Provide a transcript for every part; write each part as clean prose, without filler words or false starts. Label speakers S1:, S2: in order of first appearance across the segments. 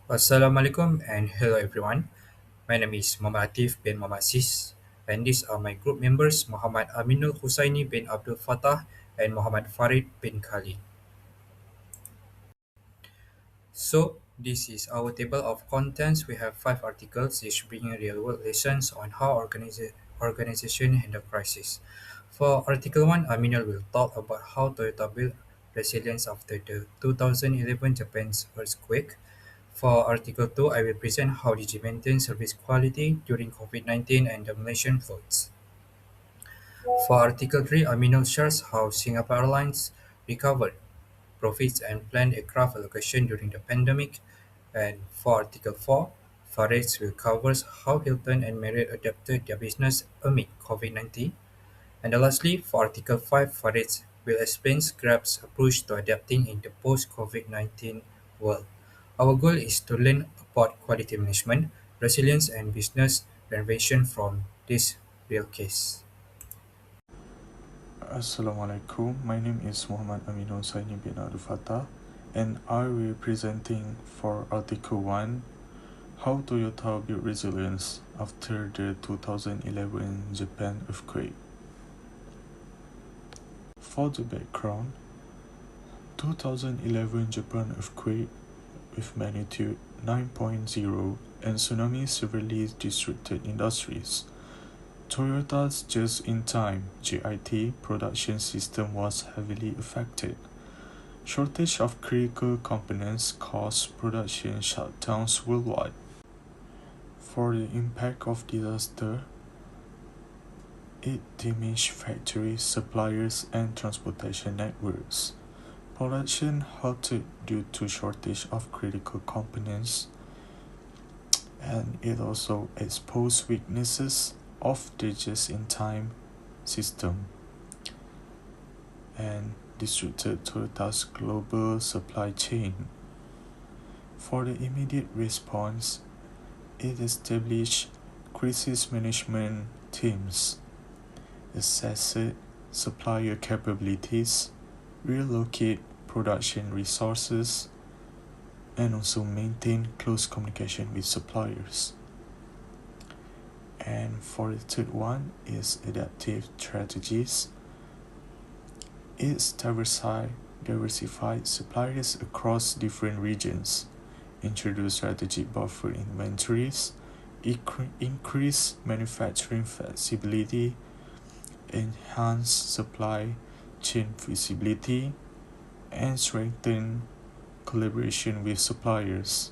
S1: Assalamualaikum and hello everyone. My name is Muhammad Atif bin Muhammad Sis, and these are my group members Muhammad Ameenul Husainy bin Abdul Fattah and Muhammad Farid bin Khalid. So this is our table of contents. We have 5 articles each bringing real world lessons on how organization handle crisis. For Article 1, Ameenul will talk about how Toyota built resilience after the 2011 Japan's earthquake. For Article 2, I will present how Digi maintained service quality during COVID-19 and the Malaysian floods. For Article 3, Ameenul shares how Singapore Airlines recovered profits and planned aircraft allocation during the pandemic. And for Article 4, Farid will cover how Hilton and Marriott adapted their business amid COVID-19. And lastly, for Article 5, Farid will explain Grab's approach to adapting in the post-COVID-19 world. Our goal is to learn about quality management, resilience, and business renovation from this real case.
S2: Assalamualaikum. My name is Muhammad Ameenul Husainy bin Abdul Fattah, and I will be presenting for Article 1 how Toyota built resilience after the 2011 Japan earthquake. For the background, 2011 Japan earthquake with magnitude 9.0 and tsunami severely disrupted industries. Toyota's just-in-time (JIT) production system was heavily affected. Shortage of critical components caused production shutdowns worldwide. For the impact of disaster, it damaged factories, suppliers, and transportation networks. Production halted due to shortage of critical components, and it also exposed weaknesses of the just-in-time system and disrupted Toyota's global supply chain. For the immediate response, it established crisis management teams, assessed supplier capabilities, relocate production resources, and also maintain close communication with suppliers. And for the third one is adaptive strategies. It's diversified suppliers across different regions, introduce strategic buffer inventories, increase manufacturing flexibility, enhance supply chain visibility, and strengthen collaboration with suppliers.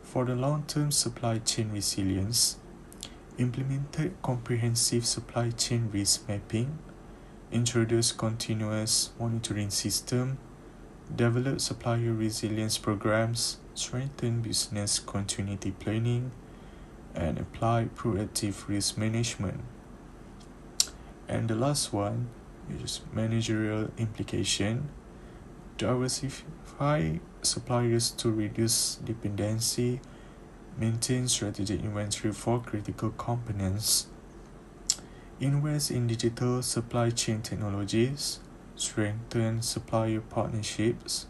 S2: For the long-term supply chain resilience, implemented comprehensive supply chain risk mapping, introduced continuous monitoring system, developed supplier resilience programs, strengthened business continuity planning, and applied proactive risk management. And the last one is managerial implication, diversify suppliers to reduce dependency, maintain strategic inventory for critical components, invest in digital supply chain technologies, strengthen supplier partnerships,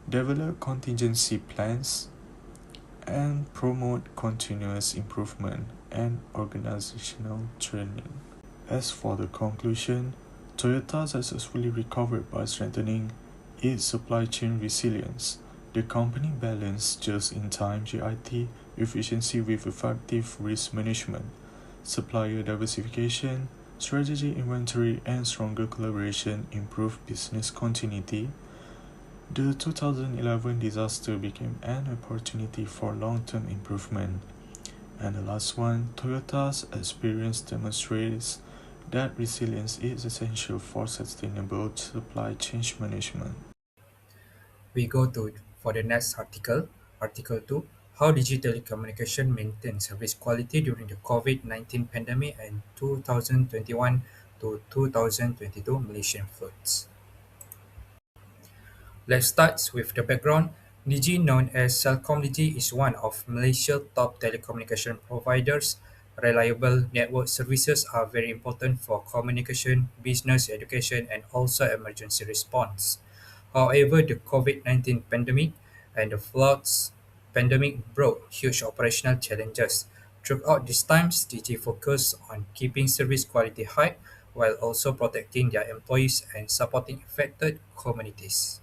S2: develop contingency plans, and promote continuous improvement and organizational training. As for the conclusion, Toyota successfully recovered by strengthening its supply chain resilience. The company balanced just-in-time (JIT) efficiency with effective risk management, supplier diversification, strategic inventory, and stronger collaboration improved business continuity. The 2011 disaster became an opportunity for long-term improvement. And the last one, Toyota's experience demonstrates that resilience is essential for sustainable supply chain management.
S1: We go to for the next article, Article 2, how Digi Telecommunications maintained service quality during the COVID-19 pandemic and 2021 to 2022 Malaysian floods. Let's start with the background. Digi, known as Celcom Digi, is one of Malaysia's top telecommunication providers. Reliable network services are very important for communication, business, education, and also emergency response. However, the COVID-19 pandemic and the floods pandemic brought huge operational challenges. Throughout these times, Digi focused on keeping service quality high while also protecting their employees and supporting affected communities.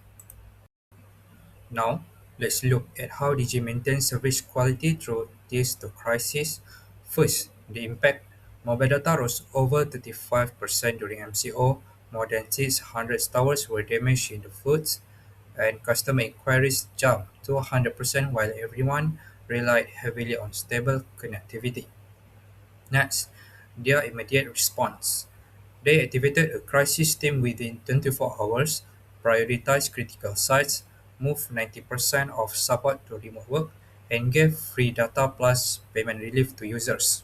S1: Now, let's look at how Digi maintains service quality through these two crises. First, the impact. Mobile data rose over 35% during MCO, more than 600 towers were damaged in the floods, and customer inquiries jumped to 100% while everyone relied heavily on stable connectivity. Next, their immediate response. They activated a crisis team within 24 hours, prioritized critical sites, moved 90% of support to remote work, and gave free data plus payment relief to users.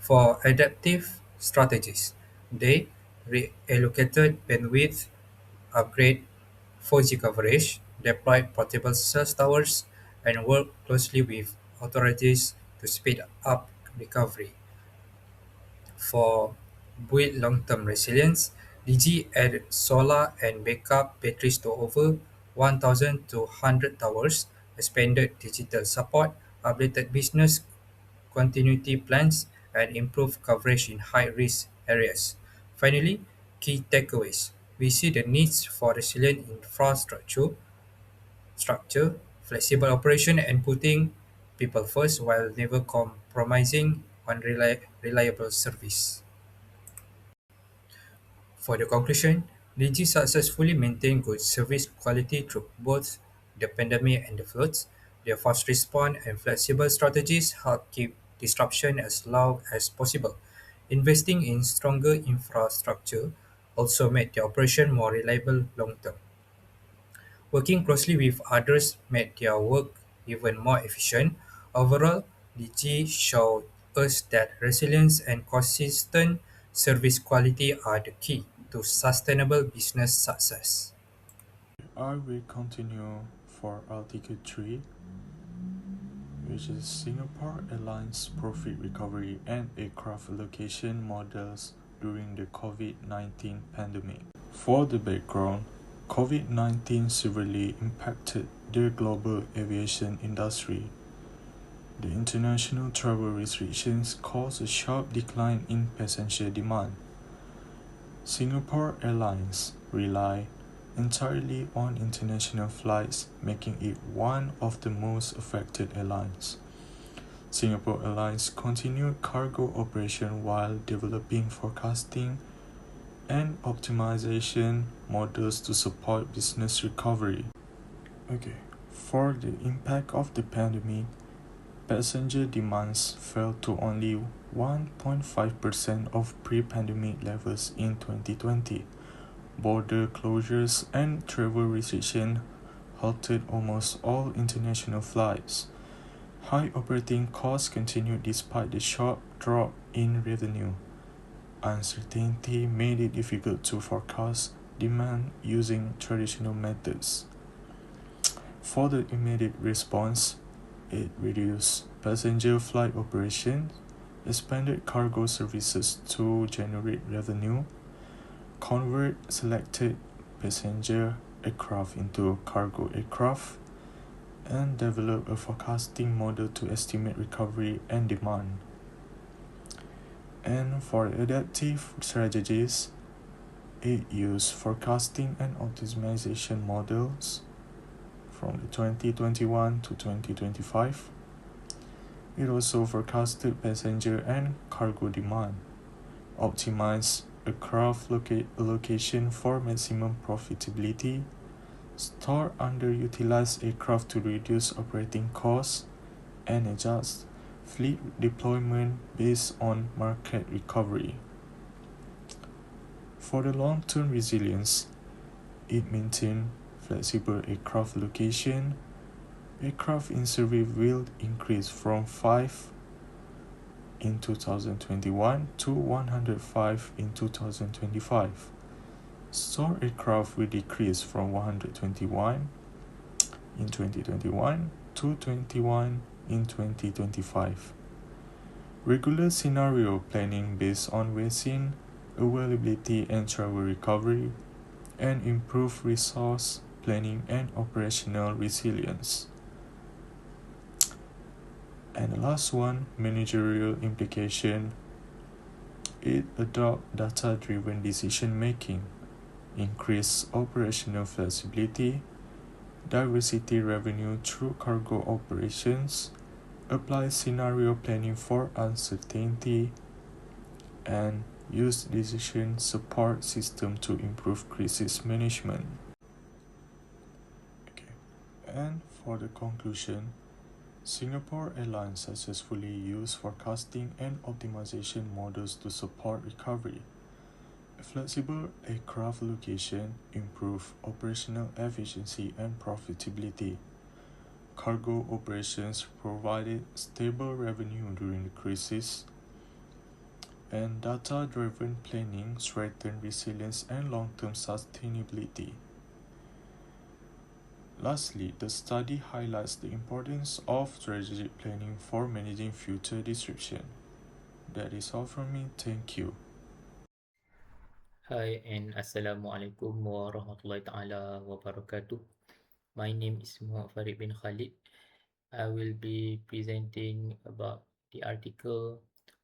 S1: For adaptive strategies, they reallocated bandwidth, upgrade 4G coverage, deployed portable cell towers, and worked closely with authorities to speed up recovery. For build long-term resilience, Digi added solar and backup batteries to over 1,200 towers, expanded digital support, updated business continuity plans, and improved coverage in high-risk areas. Finally, key takeaways. We see the needs for resilient structure, flexible operation, and putting people first while never compromising on reliable service. For the conclusion, Digi successfully maintained good service quality through both the pandemic and the floods. Their fast response and flexible strategies helped keep disruption as low as possible. Investing in stronger infrastructure also made the operation more reliable long term. Working closely with others made their work even more efficient. Overall, Digi showed us that resilience and consistent service quality are the key to sustainable business success.
S2: I will continue for Article 3, which is Singapore Airlines profit recovery and aircraft allocation models during the COVID-19 pandemic. For the background, COVID-19 severely impacted the global aviation industry. The international travel restrictions caused a sharp decline in passenger demand. Singapore Airlines rely entirely on international flights, making it one of the most affected airlines. Singapore Airlines continued cargo operation while developing forecasting and optimization models to support business recovery. Okay, for the impact of the pandemic, passenger demands fell to only 1.5% of pre-pandemic levels in 2020. Border closures and travel restrictions halted almost all international flights. High operating costs continued despite the sharp drop in revenue. Uncertainty made it difficult to forecast demand using traditional methods. For the immediate response, it reduced passenger flight operations, expanded cargo services to generate revenue, convert selected passenger aircraft into cargo aircraft, and develop a forecasting model to estimate recovery and demand. And for adaptive strategies, it used forecasting and optimization models from 2021 to 2025. It also forecasted passenger and cargo demand, optimized aircraft allocation for maximum profitability, store underutilized aircraft to reduce operating costs, and adjust fleet deployment based on market recovery. For the long-term resilience, it maintained flexible aircraft allocation. Aircraft in service will increase from 5 in 2021 to 105 in 2025. Store aircraft will decrease from 121 in 2021 to 21 in 2025. Regular scenario planning based on vaccine availability and travel recovery, and improve resource planning and operational resilience. And the last one, managerial implication, it adopt data-driven decision making, increase operational flexibility, diversity revenue through cargo operations, apply scenario planning for uncertainty, and use decision support system to improve crisis management. Okay. And for the conclusion, Singapore Airlines successfully used forecasting and optimization models to support recovery. Flexible aircraft location improve operational efficiency and profitability. Cargo operations provided stable revenue during the crisis, and data-driven planning strengthened resilience and long-term sustainability. Lastly, the study highlights the importance of strategic planning for managing future disruption. That is all from me. Thank you.
S3: Hi and Assalamualaikum warahmatullahi taala wabarakatuh. My name is Mohd bin Khalid. I will be presenting about the article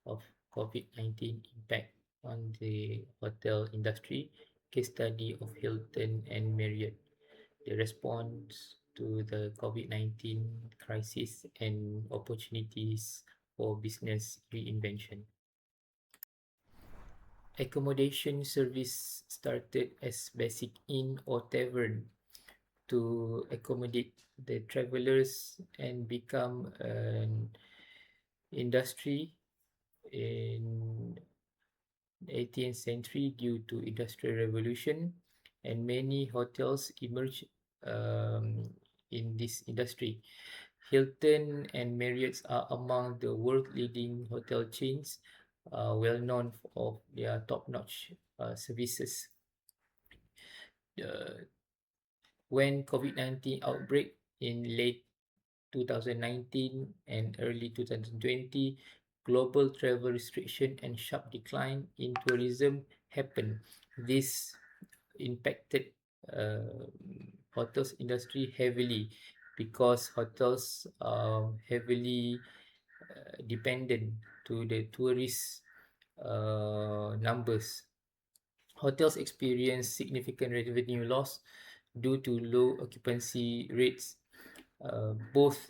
S3: of COVID-19 impact on the hotel industry, case study of Hilton and Marriott, the response to the COVID-19 crisis and opportunities for business reinvention. Accommodation service started as basic inn or tavern to accommodate the travelers and become an industry in 18th century due to industrial revolution, and many hotels emerged in this industry. Hilton and Marriott are among the world leading hotel chains, well known for their top-notch services. When COVID-19 outbreak in late 2019 and early 2020, global travel restriction and sharp decline in tourism happened. This impacted hotels industry heavily because hotels are heavily dependent to the tourist numbers. Hotels experienced significant revenue loss due to low occupancy rates. Both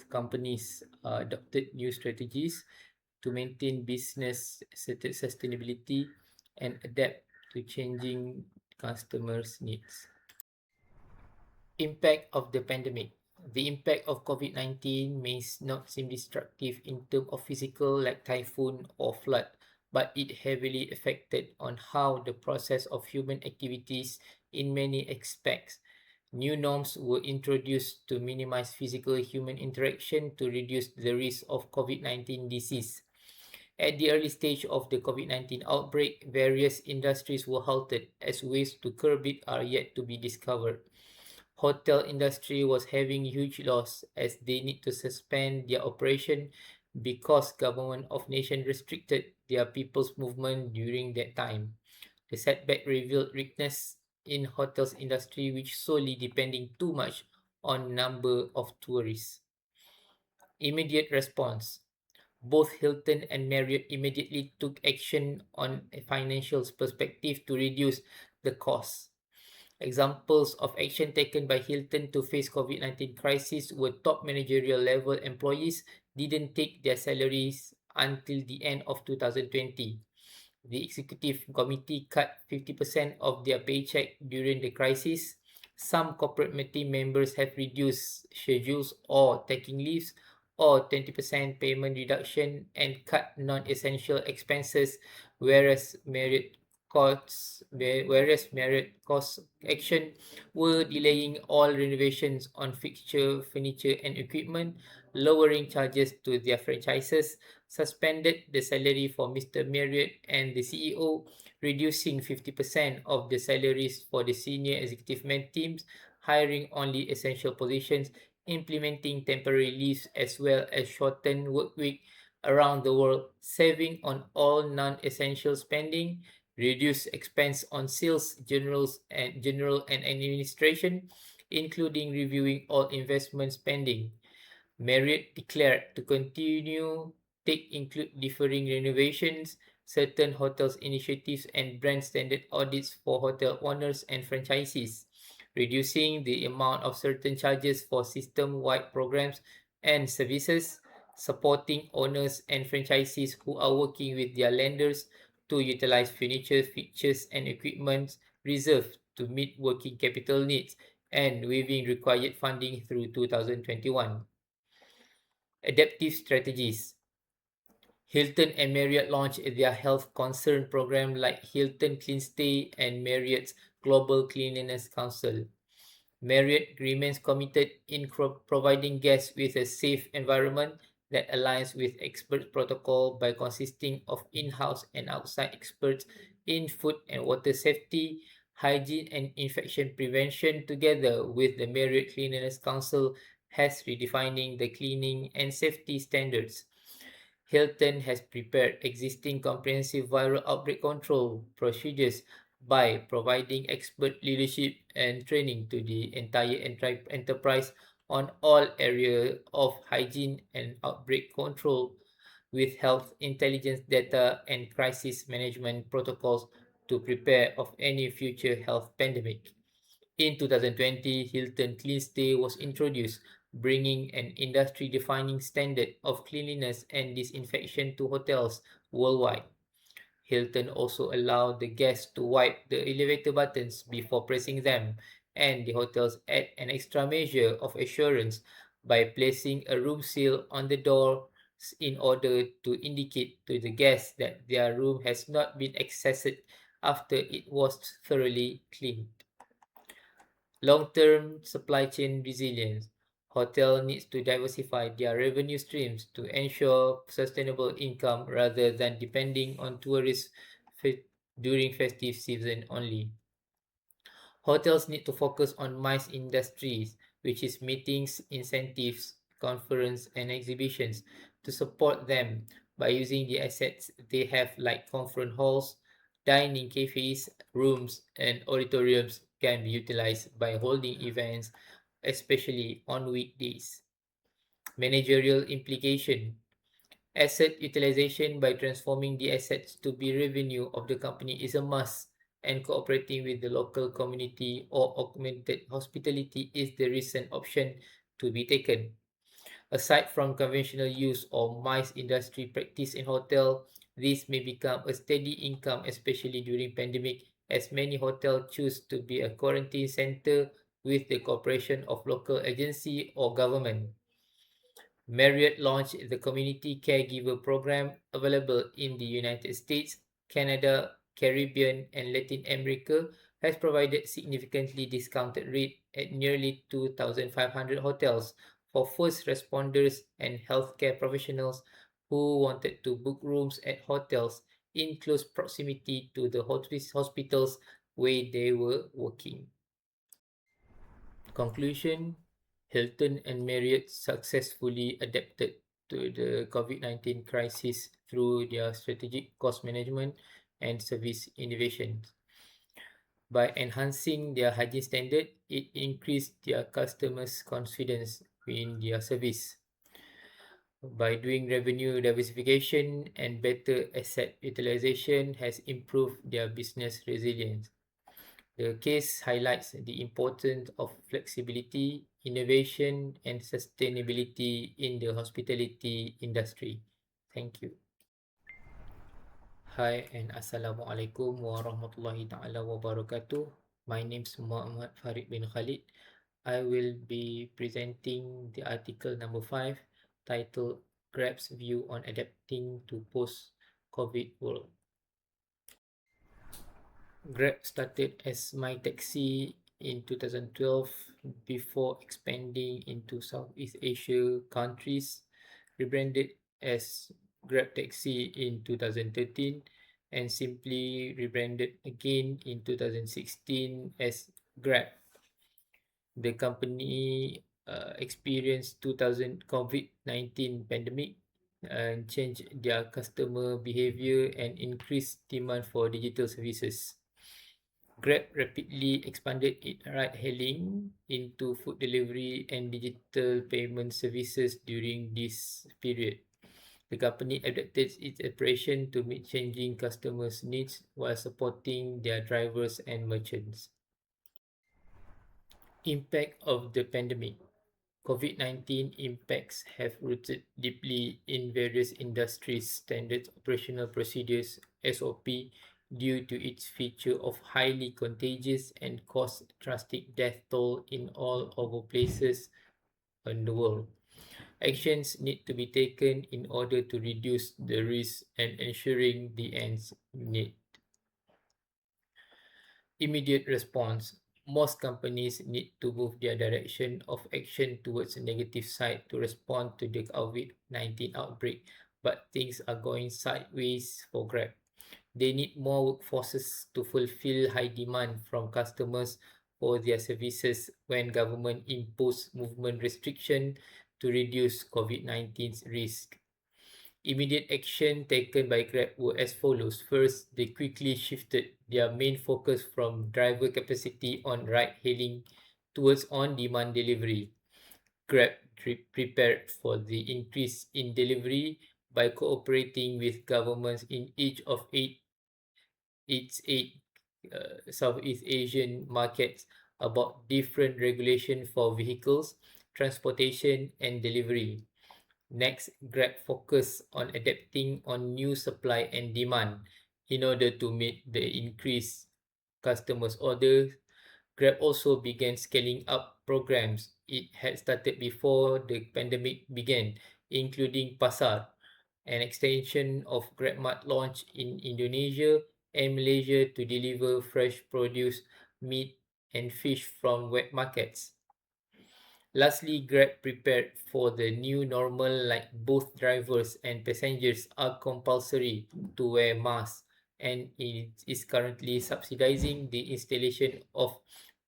S3: companies adopted new strategies to maintain business sustainability and adapt to changing customers' needs. Impact of the pandemic. The impact of COVID-19 may not seem destructive in terms of physical like typhoon or flood, but it heavily affected on how the process of human activities in many aspects. New norms were introduced to minimize physical human interaction to reduce the risk of COVID-19 disease. At the early stage of the COVID-19 outbreak, various industries were halted as ways to curb it are yet to be discovered. Hotel industry was having huge loss as they need to suspend their operation because government of nation restricted their people's movement during that time. The setback revealed weakness in hotels industry which solely depending too much on number of tourists. Immediate response. Both Hilton and Marriott immediately took action on a financial perspective to reduce the costs. Examples of action taken by Hilton to face COVID-19 crisis were top managerial level employees didn't take their salaries until the end of 2020. The executive committee cut 50% of their paycheck during the crisis. Some corporate team members have reduced schedules or taking leaves or 20% payment reduction and cut non-essential expenses, whereas Marriott cost action were delaying all renovations on fixture, furniture and equipment, lowering charges to their franchises, suspended the salary for Mr. Marriott and the CEO, reducing 50% of the salaries for the senior executive teams, hiring only essential positions, implementing temporary leaves as well as shortened work week around the world, saving on all non-essential spending, reduce expense on sales, general and administration, including reviewing all investment spending. Marriott declared to continue take include deferring renovations, certain hotels initiatives and brand standard audits for hotel owners and franchisees, reducing the amount of certain charges for system-wide programs and services, supporting owners and franchisees who are working with their lenders to utilize furniture, fixtures and equipment reserved to meet working capital needs and waiving required funding through 2021. Adaptive strategies. Hilton and Marriott launched their health concern program like Hilton Clean Stay and Marriott's Global Cleanliness Council. Marriott remains committed in providing guests with a safe environment that aligns with expert protocol by consisting of in-house and outside experts in food and water safety, hygiene and infection prevention together with the Marriott Cleanliness Council has redefining the cleaning and safety standards. Hilton has prepared existing comprehensive viral outbreak control procedures by providing expert leadership and training to the entire enterprise on all areas of hygiene and outbreak control with health intelligence data and crisis management protocols to prepare of any future health pandemic. In 2020, Hilton Clean Stay was introduced, bringing an industry-defining standard of cleanliness and disinfection to hotels worldwide. Hilton also allowed the guests to wipe the elevator buttons before pressing them, and the hotels add an extra measure of assurance by placing a room seal on the door in order to indicate to the guests that their room has not been accessed after it was thoroughly cleaned. Long-term supply chain resilience. Hotel needs to diversify their revenue streams to ensure sustainable income rather than depending on tourists during festive season only. Hotels need to focus on MICE industries, which is meetings, incentives, conference, and exhibitions, to support them by using the assets they have like conference halls, dining cafes, rooms, and auditoriums can be utilized by holding events, especially on weekdays. Managerial implication. Asset utilization by transforming the assets to be revenue of the company is a must, and cooperating with the local community or augmented hospitality is the recent option to be taken. Aside from conventional use or MICE industry practice in hotel, this may become a steady income, especially during pandemic, as many hotels choose to be a quarantine center with the cooperation of local agency or government. Marriott launched the Community Caregiver Program available in the United States, Canada, Caribbean, and Latin America, has provided significantly discounted rate at nearly 2,500 hotels for first responders and healthcare professionals who wanted to book rooms at hotels in close proximity to the hospitals where they were working. Conclusion. Hilton and Marriott successfully adapted to the COVID-19 crisis through their strategic cost management and service innovations. By enhancing their hygiene standard, it increased their customers' confidence in their service. By doing revenue diversification and better asset utilization has improved their business resilience. The case highlights the importance of flexibility, innovation, and sustainability in the hospitality industry. Thank you. Hi and Assalamualaikum warahmatullahi ta'ala wabarakatuh. My name is Muhammad Farid bin Khalid. I will be presenting the article number 5 titled Grab's View on Adapting to Post-COVID World. Grab started as My Taxi in 2012 before expanding into Southeast Asia countries, rebranded as Grab Taxi in 2013, and simply rebranded again in 2016 as Grab. The company experienced 2000 COVID-19 pandemic and changed their customer behavior and increased demand for digital services. Grab rapidly expanded its ride-hailing into food delivery and digital payment services during this period. The company adapted its operation to meet changing customers' needs while supporting their drivers and merchants. Impact of the pandemic. COVID-19 impacts have rooted deeply in various industries' standard operational procedures (SOP) due to its feature of highly contagious and cause drastic death toll in all over places in the world. Actions need to be taken in order to reduce the risk and ensuring the ends meet. Immediate response. Most companies need to move their direction of action towards a negative side to respond to the COVID-19 outbreak, but things are going sideways for Grab. They need more workforces to fulfill high demand from customers for their services when government impose movement restriction to reduce COVID-19's risk. Immediate action taken by Grab were as follows. First, they quickly shifted their main focus from driver capacity on ride-hailing towards on-demand delivery. Grab prepared for the increase in delivery by cooperating with governments in each of its eight Southeast Asian markets about different regulation for vehicles, transportation, and delivery. Next, Grab focus on adapting on new supply and demand in order to meet the increased customers' orders. Grab also began scaling up programs it had started before the pandemic began, including Pasar, an extension of GrabMart launch in Indonesia and Malaysia to deliver fresh produce, meat, and fish from wet markets. Lastly, Grab prepared for the new normal like both drivers and passengers are compulsory to wear masks and it is currently subsidizing the installation of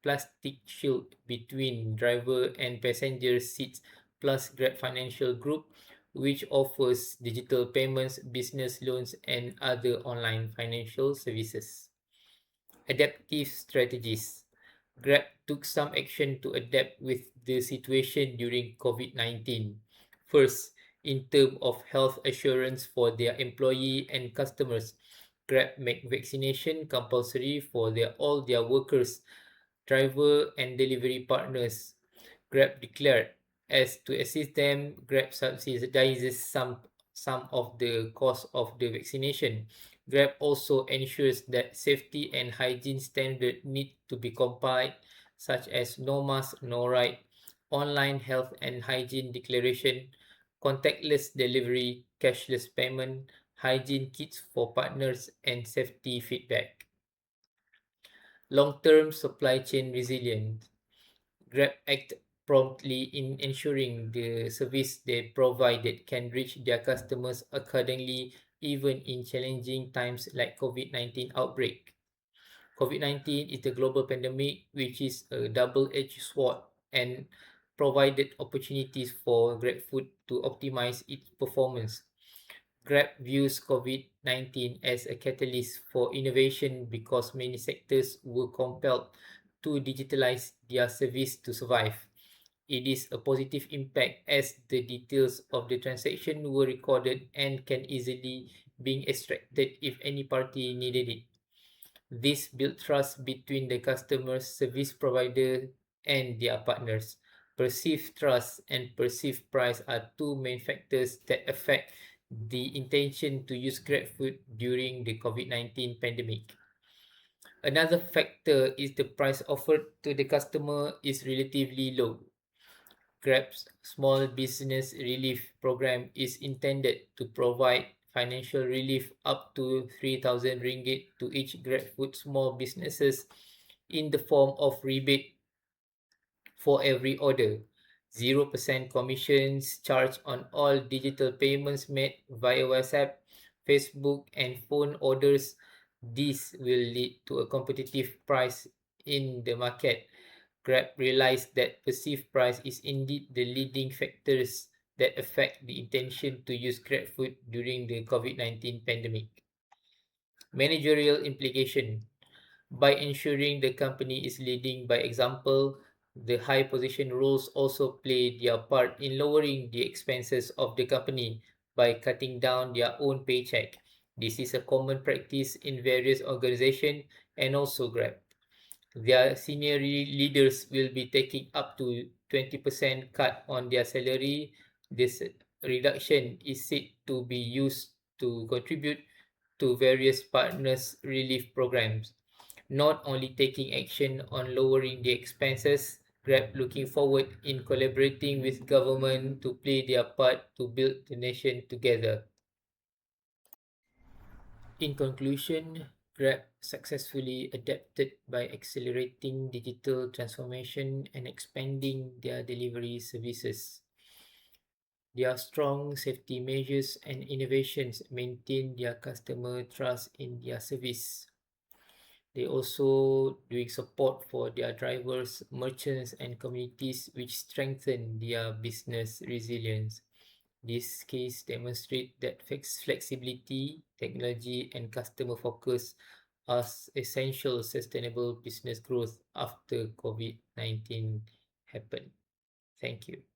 S3: plastic shield between driver and passenger seats plus Grab Financial Group which offers digital payments, business loans and other online financial services. Adaptive strategies. Grab took some action to adapt with the situation during COVID-19. First, in terms of health assurance for their employee and customers, Grab made vaccination compulsory for all their workers, driver and delivery partners. Grab declared as to assist them, Grab subsidizes some of the cost of the vaccination. Grab also ensures that safety and hygiene standards need to be complied, such as no mask, no ride, online health and hygiene declaration, contactless delivery, cashless payment, hygiene kits for partners, and safety feedback. Long-term supply chain resilience. Grab act promptly in ensuring the service they provided can reach their customers accordingly even in challenging times like COVID-19 outbreak. COVID-19 is a global pandemic which is a double-edged sword and provided opportunities for GrabFood to optimize its performance. Grab views COVID-19 as a catalyst for innovation because many sectors were compelled to digitalize their service to survive. It is a positive impact as the details of the transaction were recorded and can easily be extracted if any party needed it. This built trust between the customer service provider and their partners. Perceived trust and perceived price are two main factors that affect the intention to use GrabFood during the COVID-19 pandemic. Another factor is the price offered to the customer is relatively low. Grab's Small Business Relief Program is intended to provide financial relief up to 3,000 ringgit to each GrabFood small businesses in the form of rebate for every order. 0% commissions charged on all digital payments made via WhatsApp, Facebook, and phone orders. This will lead to a competitive price in the market. Grab realized that perceived price is indeed the leading factors that affect the intention to use GrabFood during the COVID-19 pandemic. Managerial implication. By ensuring the company is leading by example, the high position roles also play their part in lowering the expenses of the company by cutting down their own paycheck. This is a common practice in various organizations and also Grab. Their senior leaders will be taking up to 20% cut on their salary. This reduction is said to be used to contribute to various partners' relief programs. Not only taking action on lowering the expenses, Grab looking forward in collaborating with government to play their part to build the nation together. In conclusion, Grab successfully adapted by accelerating digital transformation and expanding their delivery services. Their strong safety measures and innovations maintain their customer trust in their service. They also doing support for their drivers, merchants, and communities, which strengthen their business resilience. This case demonstrates that flexibility, technology, and customer focus are essential sustainable business growth after COVID-19 happened. Thank you.